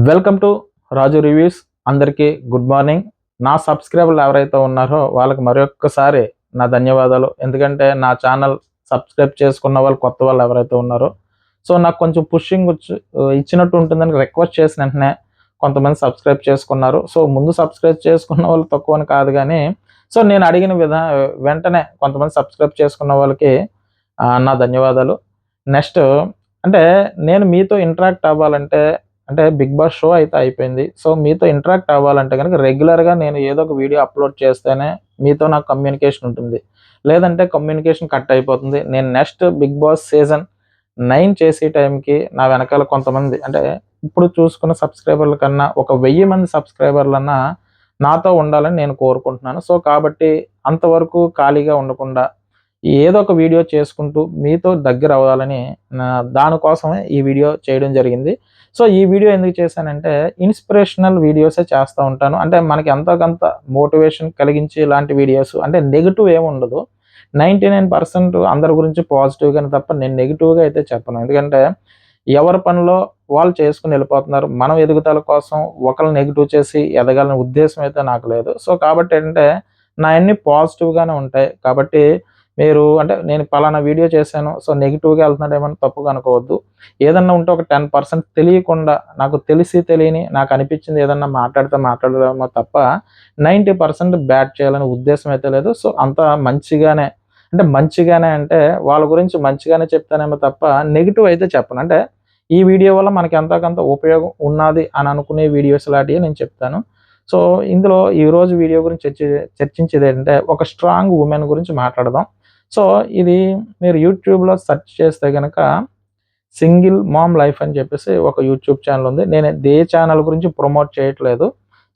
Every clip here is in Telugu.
Welcome to Raju reviews. అందరికీ గుడ్ మార్నింగ్. నా సబ్స్క్రైబర్లు ఎవరైతే ఉన్నారో వాళ్ళకి మరొక్కసారి నా ధన్యవాదాలు. ఎందుకంటే నా ఛానల్ సబ్స్క్రైబ్ చేసుకున్న వాళ్ళు కొత్త వాళ్ళు ఎవరైతే ఉన్నారో సో నాకు కొంచెం పుషింగ్ ఇచ్చినట్టు ఉంటుందని రిక్వెస్ట్ చేసిన వెంటనే కొంతమంది సబ్స్క్రైబ్ చేసుకున్నారు. సో ముందు సబ్స్క్రైబ్ చేసుకున్న వాళ్ళు తక్కువని కాదు, కానీ సో నేను అడిగిన వెంటనే కొంతమంది సబ్స్క్రైబ్ చేసుకున్న వాళ్ళకి నా ధన్యవాదాలు. నెక్స్ట్ అంటే నేను మీతో ఇంటరాక్ట్ అవ్వాలంటే అంటే బిగ్ బాస్ షో అయితే అయిపోయింది. సో మీతో ఇంటరాక్ట్ అవ్వాలంటే కనుక రెగ్యులర్గా నేను ఏదో ఒక వీడియో అప్లోడ్ చేస్తేనే మీతో నాకు కమ్యూనికేషన్ ఉంటుంది, లేదంటే కమ్యూనికేషన్ కట్ అయిపోతుంది. నేను నెక్స్ట్ బిగ్ బాస్ సీజన్ 9 చేసే టైంకి నా వెనకాల కొంతమంది అంటే ఇప్పుడు చూసుకున్న సబ్స్క్రైబర్ల కన్నా ఒక 1000 మంది సబ్స్క్రైబర్లన్నా నాతో ఉండాలని నేను కోరుకుంటున్నాను. సో కాబట్టి అంతవరకు ఖాళీగా ఉండకుండా ఏదో ఒక వీడియో చేసుకుంటూ మీతో దగ్గర అవ్వాలని దానికోసమే ఈ వీడియో చేయడం జరిగింది. సో ఈ వీడియో ఎందుకు చేశానంటే ఇన్స్పిరేషనల్ వీడియోసే చేస్తూ ఉంటాను. అంటే మనకి ఎంతో కొంత మోటివేషన్ కలిగించి ఇలాంటి వీడియోస్ అంటే నెగిటివ్ ఏమి ఉండదు. 99% అందరి గురించి పాజిటివ్గానే తప్ప నేను నెగిటివ్గా అయితే చెప్పను. ఎందుకంటే ఎవరి పనిలో వాళ్ళు చేసుకుని వెళ్ళిపోతున్నారు. మనం ఎదుగుదల కోసం ఒకరు నెగిటివ్ చేసి ఎదగాలనే ఉద్దేశం అయితే నాకు లేదు. సో కాబట్టి ఏంటంటే నా అన్ని పాజిటివ్గానే ఉంటాయి. కాబట్టి మీరు అంటే నేను పలానా వీడియో చేశాను సో నెగిటివ్గా వెళ్తున్నాడేమని తప్పుగా అనుకోవద్దు. ఏదన్నా ఉంటే ఒక 10% తెలియకుండా నాకు తెలిసి తెలియని నాకు అనిపించింది ఏదన్నా మాట్లాడదామో తప్ప 90% బ్యాడ్ చేయాలనే ఉద్దేశం అయితే లేదు. సో అంత మంచిగానే అంటే వాళ్ళ గురించి మంచిగానే చెప్తానేమో తప్ప నెగిటివ్ అయితే చెప్పను. అంటే ఈ వీడియో వల్ల మనకి ఎంతో కొంత ఉపయోగం ఉన్నది అని అనుకునే వీడియోస్ లాంటివి నేను చెప్తాను. సో ఇందులో ఈరోజు వీడియో గురించి చర్చించేది ఏంటంటే ఒక స్ట్రాంగ్ ఉమెన్ గురించి మాట్లాడదాం. సో ఇది మీరు యూట్యూబ్లో సెర్చ్ చేస్తే కనుక సింగిల్ మామ్ లైఫ్ అని చెప్పేసి ఒక యూట్యూబ్ ఛానల్ ఉంది. నేను ఏ ఛానల్ గురించి ప్రమోట్ చేయట్లేదు.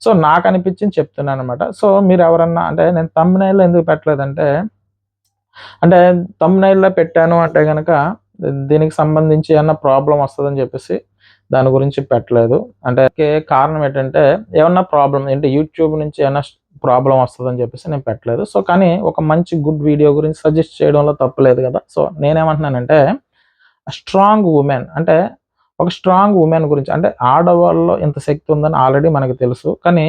సో నాకు అనిపించింది చెప్తున్నాను అనమాట. సో మీరు ఎవరన్నా అంటే నేను థంబ్నెయిల్ ఎందుకు పెట్టలేదంటే అంటే థంబ్నెయిల్లో పెట్టాను అంటే కనుక దీనికి సంబంధించి ఏమన్నా ప్రాబ్లం వస్తుందని చెప్పేసి దాని గురించి పెట్టలేదు. అంటే కారణం ఏంటంటే ఏమన్నా ప్రాబ్లం ఏంటి యూట్యూబ్ నుంచి ఏమన్నా ప్రాబ్లం వస్తుందని చెప్పేసి నేను పెట్టలేదు. సో కానీ ఒక మంచి గుడ్ వీడియో గురించి సజెస్ట్ చేయడంలో తప్పులేదు కదా. సో నేనేమంటున్నానంటే స్ట్రాంగ్ ఉమెన్ అంటే ఒక స్ట్రాంగ్ ఉమెన్ గురించి అంటే ఆడవాళ్ళలో ఇంత శక్తి ఉందని ఆల్రెడీ మనకు తెలుసు. కానీ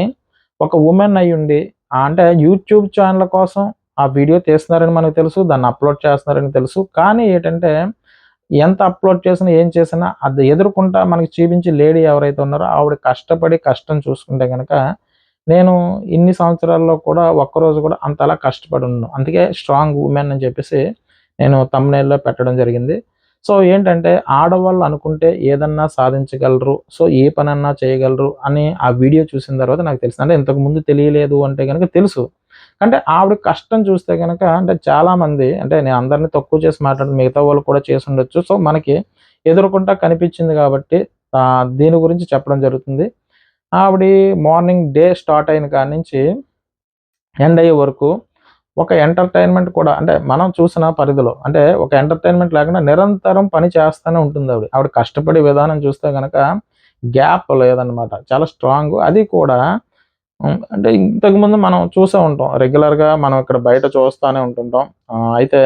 ఒక ఉమెన్ అయి ఉండి అంటే యూట్యూబ్ ఛానల్ కోసం ఆ వీడియో తీస్తున్నారని మనకు తెలుసు, దాన్ని అప్లోడ్ చేస్తున్నారని తెలుసు. కానీ ఏంటంటే ఎంత అప్లోడ్ చేసినా ఏం చేసినా అది ఎదుర్కొంటా మనకి చూపించి లేడీ ఎవరైతే ఉన్నారో ఆవిడ కష్టపడి కష్టం చూసుకుంటే కనుక నేను ఇన్ని సంవత్సరాల్లో కూడా ఒక్కరోజు కూడా అంతలా కష్టపడి ఉన్నాను. అందుకే స్ట్రాంగ్ ఉమెన్ అని చెప్పేసి నేను థంబ్నెయిల్లో పెట్టడం జరిగింది. సో ఏంటంటే ఆడవాళ్ళు అనుకుంటే ఏదన్నా సాధించగలరు, సో ఏ పనన్నా చేయగలరు అని ఆ వీడియో చూసిన తర్వాత నాకు తెలిసింది. అంటే ఇంతకుముందు తెలియలేదు అంటే కనుక తెలుసు. అంటే ఆవిడ కష్టం చూస్తే కనుక అంటే చాలామంది అంటే నేను అందరినీ తక్కువ చేసి మాట్లాడి మిగతా వాళ్ళు కూడా చేసి ఉండొచ్చు. సో మనకి ఎదుర్కొంటా కనిపించింది కాబట్టి దీని గురించి చెప్పడం జరుగుతుంది. ఆవిడ మార్నింగ్ డే స్టార్ట్ అయిన కాడి నుంచి ఎండ్ అయ్యే వరకు ఒక ఎంటర్టైన్మెంట్ కూడా అంటే మనం చూసిన పరిధిలో అంటే ఒక ఎంటర్టైన్మెంట్ లేకుండా నిరంతరం పని చేస్తూనే ఉంటుంది ఆవిడ. ఆవిడ కష్టపడే విధానం చూస్తే కనుక గ్యాప్ లేదనమాట. చాలా స్ట్రాంగ్. అది కూడా అంటే ఇంతకుముందు మనం చూసే ఉంటాం రెగ్యులర్గా మనం ఇక్కడ బయట చూస్తూనే ఉంటుంటాం. అయితే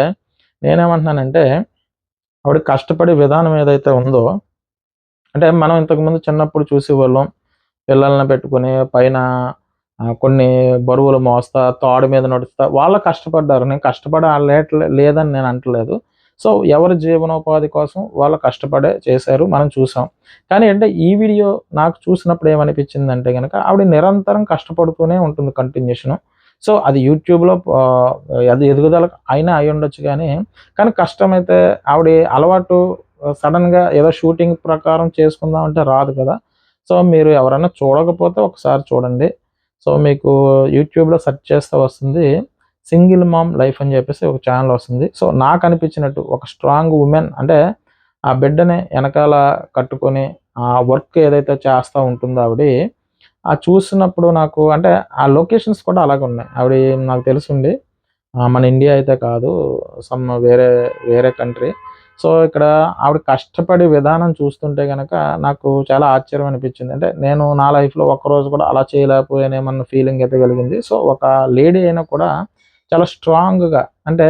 నేనేమంటున్నానంటే ఆవిడ కష్టపడే విధానం ఏదైతే ఉందో అంటే మనం ఇంతకుముందు చిన్నప్పుడు చూసేవాళ్ళం పిల్లల్ని పెట్టుకొని పైన కొన్ని బరువులు మోస్తా తాడు మీద నడుస్తా వాళ్ళు కష్టపడ్డారు. నేను కష్టపడే లేదని నేను అంటలేదు. సో ఎవరి జీవనోపాధి కోసం వాళ్ళు కష్టపడే చేశారు, మనం చూసాం. కానీ అంటే ఈ వీడియో నాకు చూసినప్పుడు ఏమనిపించిందంటే కనుక ఆవిడ నిరంతరం కష్టపడుతూనే ఉంటుంది కంటిన్యూషను. సో అది యూట్యూబ్లో అది ఎదుగుదల అయినా అయి ఉండొచ్చు, కానీ కష్టమైతే ఆవిడ అలవాటు సడన్గా ఏదో షూటింగ్ ప్రకారం చేసుకుందాం అంటే రాదు కదా. సో మీరు ఎవరైనా చూడకపోతే ఒకసారి చూడండి. సో మీకు యూట్యూబ్లో సెర్చ్ చేస్తే వస్తుంది సింగిల్ మామ్ లైఫ్ అని చెప్పేసి ఒక ఛానల్ వస్తుంది. సో నాకు అనిపించినట్టు ఒక స్ట్రాంగ్ ఉమెన్ అంటే ఆ బిడ్డని వెనకాల కట్టుకొని ఆ వర్క్ ఏదైతే చేస్తూ ఉంటుందో ఆవిడ చూసినప్పుడు నాకు అంటే ఆ లొకేషన్స్ కూడా అలాగే ఉన్నాయి. ఆవిడ నాకు తెలిసింది మన ఇండియా అయితే కాదు, సమ్ వేరే వేరే కంట్రీ. సో ఇక్కడ ఆవిడ కష్టపడే విధానం చూస్తుంటే కనుక నాకు చాలా ఆశ్చర్యం అనిపించింది. అంటే నేను నా లైఫ్లో ఒక్కరోజు కూడా అలా చేయలేకపోయానేమన్న ఫీలింగ్ అయితే కలిగింది. సో ఒక లేడీ అయినా కూడా చాలా స్ట్రాంగ్గా అంటే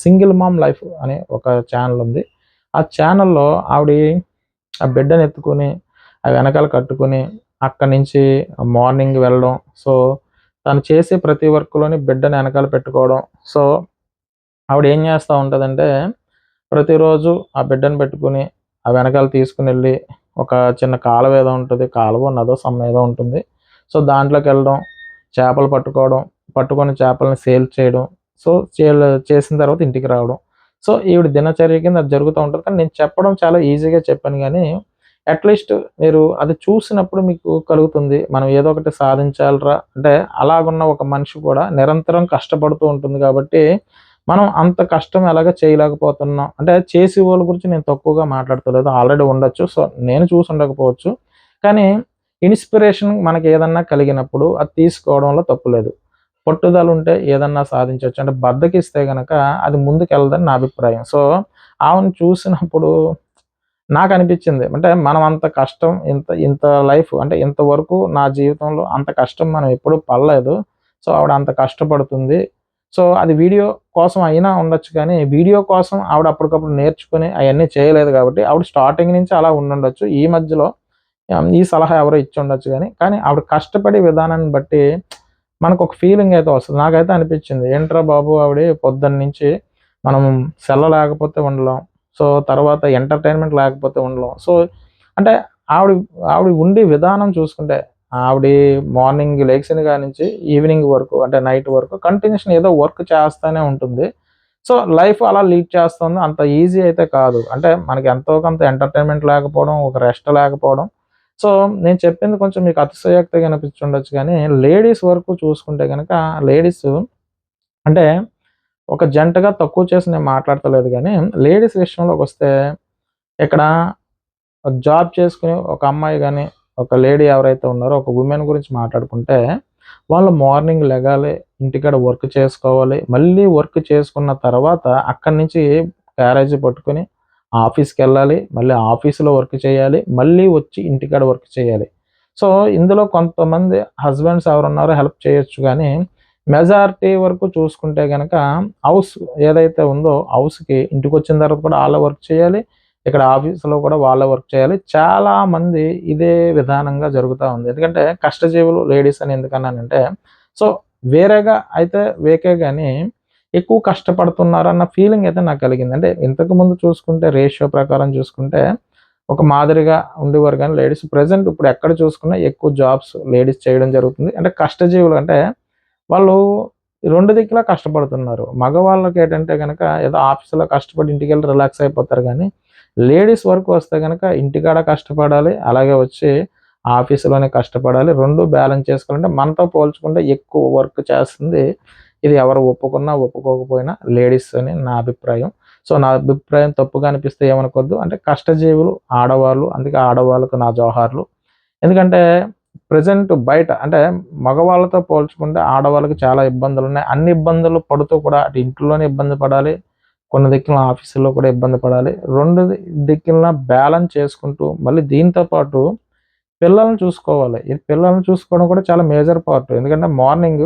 సింగిల్ మామ్ లైఫ్ అనే ఒక ఛానల్ ఉంది. ఆ ఛానల్లో ఆవిడ ఆ బిడ్డను ఎత్తుకొని ఆ వెనకాల కట్టుకొని అక్కడి నుంచి మార్నింగ్ వెళ్ళడం. సో తను చేసే ప్రతి వర్క్‌లోని బిడ్డని వెనకాల పెట్టుకోవడం. సో ఆవిడ ఏం చేస్తా ఉంటదంటే, ప్రతిరోజు ఆ బిడ్డను పెట్టుకొని ఆ వెనకాల తీసుకొనెళ్ళి ఒక చిన్న కాలువ ఏదో ఉంటది. కాలువో, నదో ఏదో ఉంటుంది. సో దాంట్లోకెళ్ళడం, చేపలు పట్టుకోవడం, పట్టుకున్న చేపలని సేల్ చేయడం. సో చేసిన తర్వాత ఇంటికి రావడం. సో ఈవిడ దినచర్య కింద అది జరుగుతూ ఉంటది. కానీ నేను చెప్పడం చాలా ఈజీగా చెప్పాను గానీ, అట్‌లీస్ట్ మీరు అది చూసినప్పుడు మీకు కలుగుతుంది. మనం ఏదో ఒకటి సాధించాలిరా అంటే అలాగున్న ఒక మనిషి కూడా నిరంతరం కష్టపడుతూ ఉంటుంది కాబట్టి, మనం అంత కష్టం ఎలాగ చేయలేకపోతున్నాం. అంటే చేసేవాళ్ళ గురించి నేను తక్కువగా మాట్లాడతలేదు. ఆల్రెడీ ఉండొచ్చు. సో నేను చూసి ఉండకపోవచ్చు. కానీ ఇన్‌స్పిరేషన్ మనకేదన్నా కలిగినప్పుడు అది తీసుకోవడంలో తప్పు లేదు. పట్టుదలుంటే ఏదన్నా సాధించొచ్చు. అంటే బద్ధకిస్తే గనక అది ముందుకెళ్ళదని నా అభిప్రాయం. సో ఆమెను చూసినప్పుడు నాకనిపిచ్చింది. అంటే మనం అంత కష్టం ఇంత ఇంత లైఫ్ అంటే ఇంతవరకు నా జీవితంలో అంత కష్టం మనం ఎప్పుడూ పడలేదు. సో ఆవిడ అంత కష్టపడుతుంది. సో అది వీడియో కోసం అయినా ఉండొచ్చు కానీ, వీడియో కోసం ఆవిడ అప్పటికప్పుడు నేర్చుకొని అయన్నీ చేయలేదు కాబట్టి, ఆవిడ స్టార్టింగ్ నుంచి అలా ఉండుండొచ్చు. ఈ మధ్యలో ఈ సలహా ఎవరో ఇచ్చుండొచ్చు గానీ, కానీ ఆవిడ కష్టపడే విధానాన్ని బట్టి మనకొక ఫీలింగ్ అయితే వస్తది. నాకైతే అనిపిచ్చింది. ఏంట్రా బాబు ఆవిడ పొద్దున్నుంచి మనం సెల్ల లేకపోతే ఉండలేం. సో తర్వాత ఎంటర్‌టైన్‌మెంట్ లేకపోతే ఉండలేం. సో అంటే ఆవిడ ఆవిడ ఉండే విధానం చూసుకుంటే, ఆవిడ మార్నింగ్ లెగిసిన కాడ్నుంచి ఈవినింగ్ వరకు అంటే నైట్ వరకు కంటిన్యూషన్ ఏదో వర్క్ చేస్తానే ఉంటుంది. సో లైఫ్ అలా లీడ్ చేస్తుంది. అంత ఈజీ అయితే కాదు. అంటే మనకి ఎంతో కొంత ఎంటర్‌టైన్‌మెంట్ లేకపోవడం, ఒక రెస్ట్ లేకపోవడం. సో నేను చెప్పింది కొంచెం మీకు అతిశయోక్తిగా అనిపించుండొచ్చు గానీ, లేడీస్ వరకు చూసుకుంటే గనక లేడీస్ అంటే ఒక జంటగా తక్కువ చేసి నేను మాట్లాడతలేదు గానీ, లేడీస్ విషయంలోకొస్తే ఇక్కడ జాబ్ చేసుకునే ఒక అమ్మాయి గాని, ఒక లేడీ ఎవరైతే ఉన్నారో ఒక వుమెన్ గురించి మాట్లాడుకుంటే, వాళ్ళు మార్నింగ్ లెగాలి, ఇంటికాడ వర్క్ చేసుకోవాలి. మళ్ళీ వర్క్ చేసుకున్న తర్వాత అక్కడి నుంచి క్యారేజీ పట్టుకొని ఆఫీస్‌కెళ్ళాలి. మళ్ళీ ఆఫీస్‌లో వర్క్ చేయాలి. మళ్ళీ వచ్చి ఇంటికాడ వర్క్ చేయాలి. సో, ఇందులో కొంతమంది హస్బెండ్స్ ఎవరున్నారో హెల్ప్ చేయొచ్చు గానీ, మెజారిటీ వరకు చూసుకుంటే గనక హౌస్ ఏదైతే ఉందో హౌస్‌కి ఇంటికొచ్చిన తర్వాత కూడా ఆళ్ళే వర్క్ చేయాలి. ఇక్కడ ఆఫీస్‌లో కూడా వాళ్ళే వర్క్ చేయాలి. చాలామంది ఇదే విధానంగా జరుగుతా ఉంది. ఎందుకంటే కష్టజీవులు లేడీస్ అని ఎందుకన్నానంటే, సో వేరేగా అయితే వేకే గానీ ఎక్కువ కష్టపడుతున్నారన్న ఫీలింగ్ అయితే నాకు కలిగింది. అంటే ఇంతకుముందు చూసుకుంటే రేషియో ప్రకారం చూసుకుంటే ఒక మాదిరిగా ఉండేవారు గానీ లేడీస్ ప్రెజెంట్ ఇప్పుడు ఎక్కడ చూసుకున్నా ఎక్కువ జాబ్స్ లేడీస్ చేయడం జరుగుతుంది. అంటే కష్టజీవులు అంటే వాళ్ళు 2 దిక్కులా కష్టపడుతున్నారు. మగవాళ్ళకేటంటే గనక ఏదో ఆఫీస్‌లో కష్టపడి ఇంటికెళ్ళి రిలాక్స్ అయిపోతారు గానీ, లేడీస్ వరకు వస్తే గనక ఇంటికాడ కష్టపడాలి. అలాగే వచ్చి ఆఫీస్‌లోనే కష్టపడాలి. 2 బ్యాలెన్స్ చేసుకోవాలంటే మనతో పోల్చుకుంటే ఎక్కువ వర్క్ చేస్తుంది. ఇది ఎవరు ఒప్పుకున్నా, ఒప్పుకోకపోయినా లేడీస్ అని నా అభిప్రాయం. సో, నా అభిప్రాయం తప్పుగా అనిపిస్తే ఏమనుకోద్దు. అంటే కష్టజీవులు ఆడవాళ్ళు. అందుకే ఆడవాళ్ళకు నా జోహార్లు. ఎందుకంటే ప్రెజెంట్ బయట అంటే మగవాళ్ళతో పోల్చుకుంటే ఆడవాళ్ళకి చాలా ఇబ్బందులున్నాయి. అన్ని ఇబ్బందులు పడుతూ కూడా అటు ఇంట్లోనే ఇబ్బంది పడాలి. కొన్ని దిక్కుల ఆఫీసుల్లో కూడా ఇబ్బంది పడాలి. 2 దిక్కులన బ్యాలెన్స్ చేసుకుంటూ మళ్ళీ దీంతో పాటు పిల్లల్ని చూసుకోవాలి. ఈ పిల్లల్ని చూసుకోవడం కూడా చాలా మేజర్ పార్ట్. ఎందుకంటే మార్నింగ్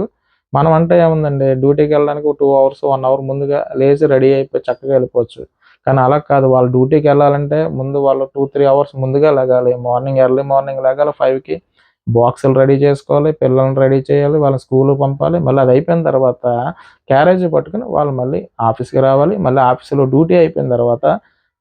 మనం అంటే ఏముందండి డ్యూటీకెళ్ళడానికి ఒక 2 అవర్స్, 1 అవర్ ముందుగా లేచి రెడీ అయిపోయి చక్కగా వెళ్ళిపోవచ్చు. కానీ అలా కాదు. వాళ్ళు డ్యూటీకెళ్ళాలంటే ముందు వాళ్ళు 2, 3 అవర్స్ ముందుగా లెగాలి. మార్నింగ్ ఎర్లీ మార్నింగ్ లెగాలి 5కి. బాక్సులు రెడీ చేసుకోవాలి. పిల్లల్ని రెడీ చేయాలి. వాళ్ళని స్కూలుకి పంపాలి. మళ్ళీ అది అయిపోయిన తర్వాత క్యారేజీ పట్టుకొని వాళ్ళు మళ్ళీ ఆఫీస్‌కి రావాలి. మళ్ళీ ఆఫీస్‌లో డ్యూటీ అయిపోయిన తర్వాత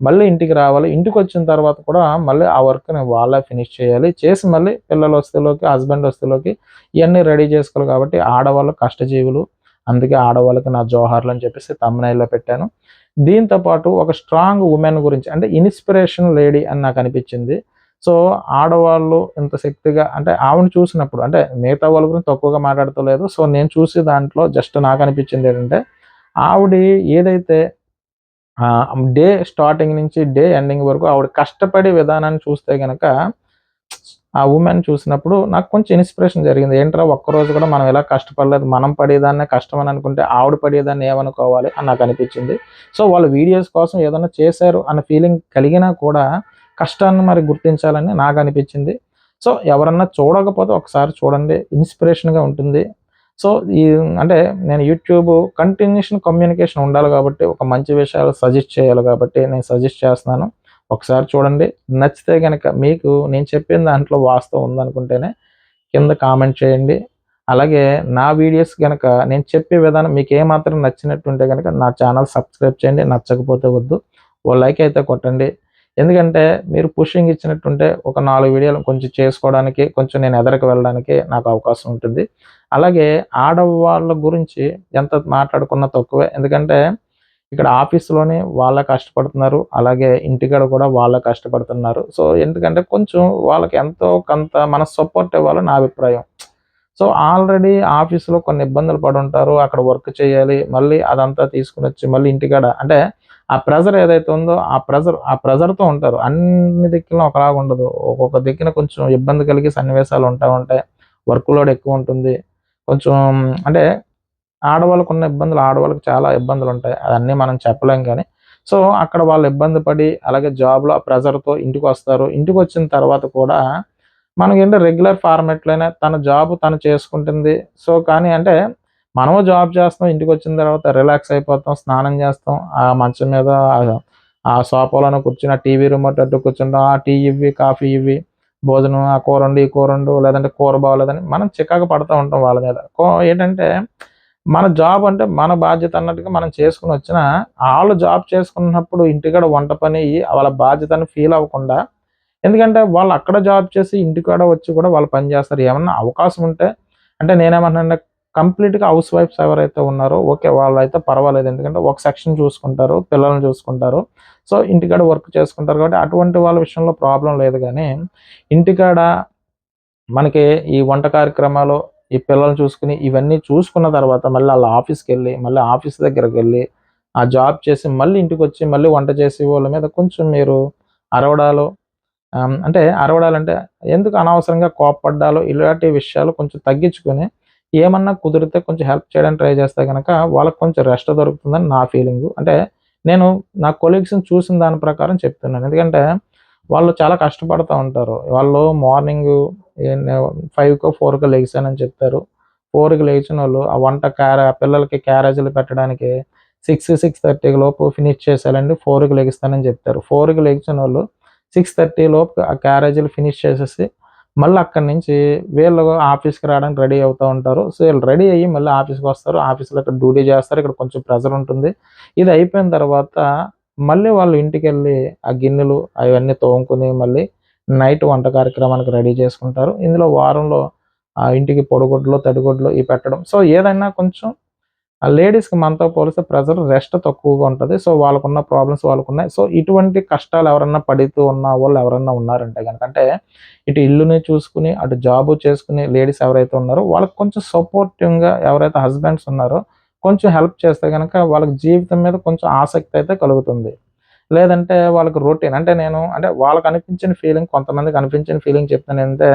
మళ్ళీ ఇంటికి రావాలి. ఇంటికొచ్చిన తర్వాత కూడా మళ్ళీ ఆ వర్క్‌ని వాళ్ళే ఫినిష్ చేయాలి. చేసి మళ్ళీ పిల్లలొస్తేలోకి, హస్బెండ్ వస్తేలోకి ఇయన్నీ రెడీ చేసుకోవాలి కాబట్టి ఆడవాళ్ళు కష్టజీవులు. అందుకే ఆడవాళ్ళకి నా జోహార్లు అని చెప్పేసి థంబ్‌నెయిల్‌లో పెట్టాను. దీంతో పాటు ఒక స్ట్రాంగ్ వుమెన్ గురించి అంటే ఇన్‌స్పిరేషన్ లేడీ అని నాకనిపించింది. సో, ఆడవాళ్ళు ఇంత శక్తిగా అంటే ఆవిడని చూసినప్పుడు అంటే మిగతా వాళ్ళ గురించి తక్కువగా మాట్లాడతలేదు. సో, నేను చూసే దాంట్లో జస్ట్ నాకనిపించిందేంటంటే ఆవిడ ఏదైతే డే స్టార్టింగ్ నుంచి డే ఎండింగ్ వరకు ఆవిడ కష్టపడే విధానాన్ని చూస్తే గనక, ఆ వుమెన్ చూసినప్పుడు నాకు కొంచెం ఇన్‌స్పిరేషన్ జరిగింది. ఏంట్రా ఒక్కరోజు కూడా మనం ఇలా కష్టపడలేదు. మనం పడేదాన్నే కష్టమని అనుకుంటే ఆవిడ పడేదాన్ని ఏమనుకోవాలి అని నాకనిపించింది. సో, వాళ్ళు వీడియోస్ కోసం ఏదన్నా చేశారు అన్న ఫీలింగ్ కలిగినా కూడా కష్టాన్ని మరి గుర్తించాలని నాకనిపించింది. సో, ఎవరన్నా చూడకపోతే ఒకసారి చూడండి. ఇన్‌స్పిరేషన్‌గా ఉంటుంది. సో, ఈ అంటే నేను యూట్యూబ్ కంటిన్యూషన్ కమ్యూనికేషన్ ఉండాలి కాబట్టి, ఒక మంచి విషయాలు సజెస్ట్ చేయాలి కాబట్టి నేను సజెస్ట్ చేస్తున్నాను. ఒకసారి చూడండి. నచ్చితే గనక మీకు నేను చెప్పిన దాంట్లో వాస్తవం ఉందనుకుంటేనే కింద కామెంట్ చేయండి. అలాగే నా వీడియోస్ గనక నేను చెప్పే విధానం మీకు ఏమాత్రం నచ్చినట్టుంటే గనక నా ఛానల్ సబ్స్క్రైబ్ చేయండి. నచ్చకపోతే వద్దు. ఓ లైక్ అయితే కొట్టండి. ఎందుకంటే మీరు పుషింగ్ ఇచ్చినట్టుంటే ఒక 4 వీడియోలు కొంచెం చేసుకోవడానికి, కొంచెం నేను ఎదరికి వెళ్ళడానికి నాకు అవకాశం ఉంటుంది. అలాగే ఆడవాళ్ళ గురించి ఎంత మాట్లాడుకున్నా తక్కువే. ఎందుకంటే ఇక్కడ ఆఫీస్‌లోనే వాళ్ళే కష్టపడుతున్నారు. అలాగే ఇంటికాడ కూడా వాళ్ళే కష్టపడుతున్నారు. సో, ఎందుకంటే కొంచెం వాళ్ళకి ఎంతో కొంత మనం సపోర్ట్ ఇవ్వాలని నా అభిప్రాయం. సో, ఆల్రెడీ ఆఫీస్‌లో కొన్ని ఇబ్బందులు పడుంటారు. అక్కడ వర్క్ చేయాలి. మళ్ళీ అదంతా తీసుకొనొచ్చి మళ్ళీ ఇంటికాడ అంటే ఆ ప్రెషర్ ఏదైతే ఉందో ఆ ప్రెషర్‌తో ఉంటారు. అన్ని దిక్కుల ఒకలాగా ఉండదు. ఒక్కొక్క దిక్కున కొంచెం ఇబ్బంది కలిగే సన్నివేశాలు ఉంటాయి. వర్క్ లోడ్ ఎక్కువుంటుంది. కొంచెం అంటే ఆడవాళ్ళకున్న ఇబ్బందులు ఆడవాళ్ళకి చాలా ఇబ్బందులుంటాయి. అదన్నీ మనం చెప్పలేం గానీ, సో, అక్కడ వాళ్ళు ఇబ్బంది పడి అలాగే జాబ్‌లో ఆ ప్రెషర్‌తో ఇంటికొస్తారు. ఇంటికొచ్చిన తర్వాత కూడా మనకేంటి రెగ్యులర్ ఫార్మాట్‌లోనే తన జాబ్ తను చేసుకుంటుంది. సో, కానీ అంటే మనము జాబ్ చేస్తాం. ఇంటికొచ్చిన తర్వాత రిలాక్స్ అయిపోతాం. స్నానం చేస్తాం. ఆ మంచం మీద ఆ సోఫాలోనే కూర్చొని ఆ టీవీ రిమోట్ అడ్డు కూర్చుంటాం. ఆ టీ ఇవ్వి, కాఫీ ఇవ్వి, భోజనం ఆ కూరొండు, ఈ కూరొండు లేదంటే కూర బాగోలేదని మనం చికాకు పడతా ఉంటాం వాళ్ళ మీద. ఏంటంటే మన జాబ్ అంటే మన బాధ్యత అన్నట్టుగా మనం చేసుకొనొచ్చినా, ఆళ్ళు జాబ్ చేసుకుంటున్నప్పుడు ఇంటికాడ వంట పని వాళ్ళ బాధ్యత అని ఫీల్ అవ్వకుండా ఎందుకంటే వాళ్ళు అక్కడ జాబ్ చేసి ఇంటికాడ వచ్చి కూడా వాళ్ళు పని చేస్తారు. ఏమన్నా అవకాశం ఉంటే అంటే నేనేమంటున్నానంటే కంప్లీట్‌గా హౌస్ వైఫ్స్ ఎవరైతే ఉన్నారో ఓకే. వాళ్ళైతే పర్వాలేదు. ఎందుకంటే ఒక సెక్షన్ చూసుకుంటారు. పిల్లల్ని చూసుకుంటారు. సో, ఇంటికాడ వర్క్ చేసుకుంటారు కాబట్టి అటువంటి వాళ్ళ విషయంలో ప్రాబ్లమ్ లేదు గానీ, ఇంటికాడ మనకి ఈ వంట కార్యక్రమాలు, ఈ పిల్లల్ని చూసుకొని, ఇవన్నీ చూసుకున్న తర్వాత మళ్ళీ ఆళ్ళ ఆఫీస్‌కెళ్ళి, మళ్ళీ ఆఫీస్ దగ్గరకెళ్ళి, ఆ జాబ్ చేసి, మళ్ళీ ఇంటికొచ్చి, మళ్ళీ వంట చేసే వాళ్ళ మీద కొంచెం మీరు అరవడాలు అంటే అరవడాలంటే ఎందుకు అనవసరంగా కోప్పడ్డాలు, ఇలాంటి విషయాలు కొంచెం తగ్గించుకొని, ఏమన్నా కుదిరితే కొంచెం హెల్ప్ చేయడానికి ట్రై చేస్తే గనక వాళ్ళకి కొంచెం రెస్ట్ దొరుకుతుందని నా ఫీలింగు. అంటే నేను నా కొలీగ్స్‌ని చూసిన దాని ప్రకారం చెప్తున్నాను. ఎందుకంటే వాళ్ళు చాలా కష్టపడతా ఉంటారు. వాళ్ళు మార్నింగు 5కో, 4కో లెగిసానని చెప్తారు. 4కి లేచినోళ్ళు ఆ వంట పిల్లలకి క్యారేజీలు పెట్టడానికి 6:30 లోపు ఫినిష్ చేసేయాలండి. 4కి లెగుస్తానని చెప్తారు. 4కి లెగిచినోళ్ళు 6:30 లోపు ఆ క్యారేజీలు ఫినిష్ చేసేసి, మళ్ళీ అక్కడి నుంచి వీళ్ళు ఆఫీస్‌కి రావడానికి రెడీ అవుతా ఉంటారు. సో, ఈళ్ళు రెడీ అయ్యి మళ్ళీ ఆఫీస్‌కొస్తారు. ఆఫీస్‌లో ఇక్కడ డ్యూటీ చేస్తారు. ఇక్కడ కొంచెం ప్రెషర్ ఉంటుంది. ఇది అయిపోయిన తర్వాత మళ్ళీ వాళ్ళు ఇంటికెళ్ళి ఆ గిన్నెలు అవన్నీ తోముకొని మళ్ళీ నైట్ వంట కార్యక్రమానికి రెడీ చేసుకుంటారు. ఇందులో వారంలో ఇంటికి పొడిగుడ్లు, తడిగుడ్లు ఇవి పెట్టడం. సో, ఏదైనా కొంచెం ఆ లేడీస్‌కి మనతో పోలిస్తే ప్రెషర్ రెస్ట్ తక్కువగా ఉంటది. సో, వాళ్ళకున్న ప్రాబ్లమ్స్ వాళ్ళకున్నాయి. సో, ఇటువంటి కష్టాలు ఎవరన్నా పడుతూ ఉన్న వాళ్ళు ఎవరన్నా ఉన్నారంటే గనక అంటే ఇటు ఇల్లుని చూసుకొని, అటు జాబు చేసుకునే లేడీస్ ఎవరైతే ఉన్నారో వాళ్ళకి కొంచెం సపోర్టివ్‌గా ఎవరైతే హస్బెండ్స్ ఉన్నారో కొంచెం హెల్ప్ చేస్తే గనక వాళ్ళకి జీవితం మీద కొంచెం ఆసక్తి అయితే కలుగుతుంది. లేదంటే వాళ్ళకి రొటీన్ అంటే నేను అంటే వాళ్ళకనిపించిన ఫీలింగ్ కొంతమందికి అనిపించిన ఫీలింగ్ చెప్తానంటే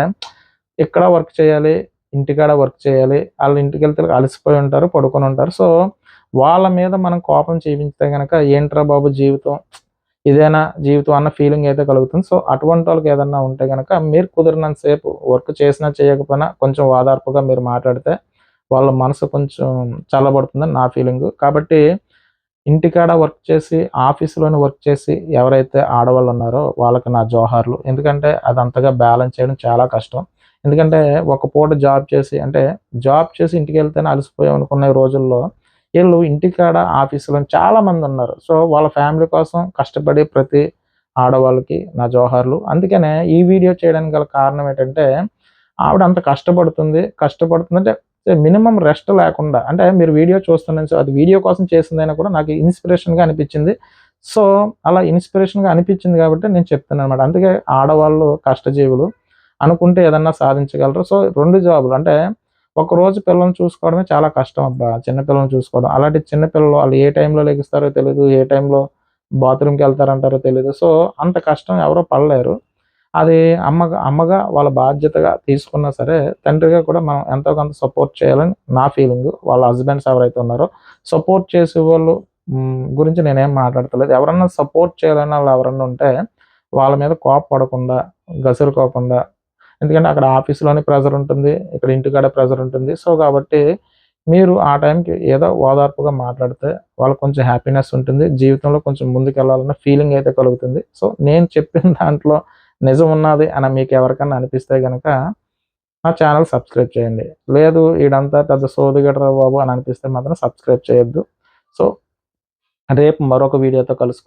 ఇక్కడ వర్క్ చేయాలి, ఇంటికాడ వర్క్ చేయాలి. ఆళ్ళు ఇంటికెళ్తే అలసిపోయి ఉంటారు, పడుకొనుంటారు. సో, వాళ్ళ మీద మనం కోపం చూపించితే గనక ఏంట్రా బాబు జీవితం, ఇదేనా జీవితం అన్న ఫీలింగ్ అయితే కలుగుతుంది. సో, అటువంటోళ్ళకి ఏదన్నా ఉంటే గనక మీరు కుదిరినంత సేపు వర్క్ చేసినా చేయకపోయినా కొంచెం ఓదార్పుగా మీరు మాట్లాడితే వాళ్ళ మనసు కొంచెం చల్లబడుతుందని నా ఫీలింగు. కాబట్టి ఇంటికాడ వర్క్ చేసి, ఆఫీస్‌లోని వర్క్ చేసి ఎవరైతే ఆడవాళ్ళున్నారో వాళ్ళకి నా జోహార్లు. ఎందుకంటే అదంతగా బ్యాలెన్స్ చేయడం చాలా కష్టం. ఎందుకంటే ఒక పూట జాబ్ చేసి అంటే జాబ్ చేసి ఇంటికెళ్తేనే అలసిపోయాం అనుకునే రోజుల్లో ఈళ్ళు ఇంటికాడ, ఆఫీస్‌లోని చాలామందున్నారు. సో, వాళ్ళ ఫ్యామిలీ కోసం కష్టపడే ప్రతి ఆడవాళ్ళకి నా జోహార్లు. అందుకనే ఈ వీడియో చేయడానికి గల కారణం ఏంటంటే ఆవిడ అంత కష్టపడుతుంది. కష్టపడుతుందంటే మినిమమ్ రెస్ట్ లేకుండా అంటే మీరు వీడియో చూస్తున్నారు సో, అది వీడియో కోసం చేసిందైనా కూడా నాకు ఇన్‌స్పిరేషన్‌గా అనిపిచ్చింది. సో, అలా ఇన్‌స్పిరేషన్‌గా అనిపిచ్చింది గాబట్టి నేను చెప్తున్నాననమాట. అందుకే ఆడవాళ్ళు కష్టజీవులు. అనుకుంటే ఏదన్నా సాధించగలరు. సో, 2 జాబులు అంటే ఒకరోజు పిల్లల్ని చూసుకోవడమే చాలా కష్టం అబ్బా! చిన్న పిల్లల్ని చూసుకోవడం. అలాంటి చిన్న పిల్లలు ఆళ్ళు ఏ టైంలో లెగుస్తారో తెలీదు. ఏ టైంలో బాత్రూమ్‌కెళ్తారంటారో తెలీదు. సో, అంత కష్టం ఎవరు పడలేరు. అది అమ్మగా వాళ్ళ బాధ్యతగా తీసుకున్నా సరే, తండ్రిగా కూడా మనం ఎంతో కొంత సపోర్ట్ చేయాలని నా ఫీలింగు. వాళ్ళ హస్బెండ్స్ ఎవరైతే ఉన్నారో, సపోర్ట్ చేసేవాళ్ళు గురించి నేనేం మాట్లాడతలేదు. ఎవరన్నా సపోర్ట్ చేయాలని ఆళ్ళు ఎవరన్నా ఉంటే, వాళ్ళ మీద కోప్పడకుండా, గసురుకోకుండా ఎందుకంటే అక్కడ ఆఫీస్‌లోని ప్రెషర్ ఉంటుంది. ఇక్కడ ఇంటికాడ ప్రెషర్ ఉంటుంది. సో, కాబట్టి మీరు ఆ టైంకి ఏదో ఓదార్పుగా మాట్లాడితే వాళ్ళకి కొంచెం హ్యాపీనెస్ ఉంటుంది. జీవితంలో కొంచెం ముందుకెళ్ళాలన్న ఫీలింగ్ అయితే కలుగుతుంది. సో, నేను చెప్పిన దాంట్లో నిజం ఉన్నది అని మీకు ఎవరికన్నా అనిపిస్తే గనక నా ఛానల్ సబ్స్క్రైబ్ చేయండి. లేదు ఈడంతా పెద్ద సోదిగాడురా బాబు అని అనిపిస్తే మాత్రం సబ్స్క్రైబ్ చేయొద్దు. సో, రేపు మరొక వీడియోతో కలుసుకుందాం.